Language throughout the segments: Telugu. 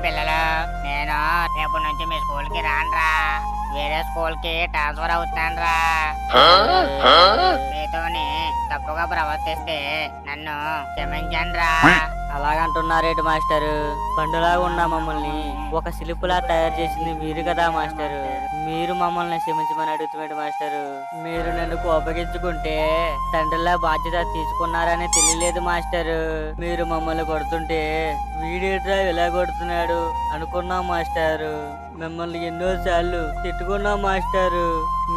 పిల్లలు, నేను రేపు నుంచి మీ స్కూల్ కి రానురా. వేరే స్కూల్ కి ట్రాన్స్ఫర్ అవుతానురా. మీతోని తప్పుగా ప్రవర్తిస్తే నన్ను క్షమించండి రా. అలాగంటున్నారేటి మాస్టరు? పండులాగా ఉన్న మమ్మల్ని ఒక శిల్పులా తయారు చేసింది మీరు కదా మాస్టరు. మీరు మమ్మల్ని క్షమించమని అడుగుతున్నాడు మాస్టరు. మీరు నన్ను కోపగించుకుంటే తండ్రిలా బాధ్యత తీసుకున్నారని తెలియలేదు మాస్టరు. మీరు మమ్మల్ని కొడుతుంటే వీడేట్రా ఇలా కొడుతున్నాడు అనుకున్నాం మాస్టరు. మిమ్మల్ని ఎన్నోసార్లు తిట్టుకున్నాం మాస్టరు.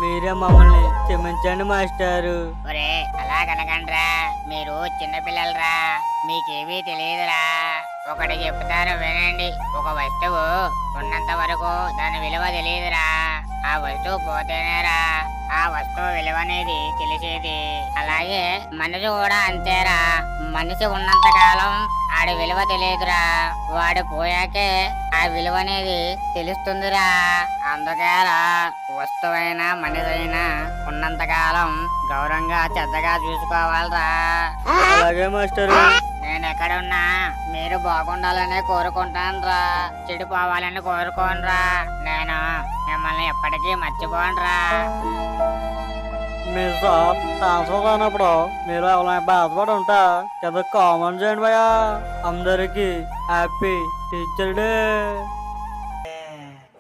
మీరే మమ్మల్ని క్షమించండి మాస్టరు. ఒరే అలాగనకండ్రా, మీరు చిన్నపిల్లలరా, మీకేమీ తెలియదురా. ఒకటి చెప్తాను వినండి. ఒక వస్తువు ఉన్నంత వరకు దాని విలువ తెలియదురా. ఆ వస్తువు పోతేనేరా ఆ వస్తువు విలువ అనేది తెలిసేది. అలాగే మనిషి కూడా అంతేరా. మనిషి ఉన్నంత కాలం ఆడి విలువ తెలియదురా. వాడు పోయాకే ఆ విలువ అనేది తెలుస్తుందిరా. అందుకేరా వస్తువైనా మనిషైనా ఉన్నంత కాలం గౌరవంగా చెత్తగా చూసుకోవాలరా. అలాగే మాస్టరు. నేను ఎక్కడున్నా మీరు బాగుండాలనే కోరుకుంటానురా. చెడిపోవాలని కోరుకోనురా. నేను మిమ్మల్ని ఎప్పటికీ మర్చిపోనురా. మీ సార్ ట్రాన్స్ఫర్ కానప్పుడు మీరు ఎవరైనా బాధపడి ఉంటా కదా, కామెంట్ చేయండి భయ్యా. అందరికి హ్యాపీ టీచర్ డే.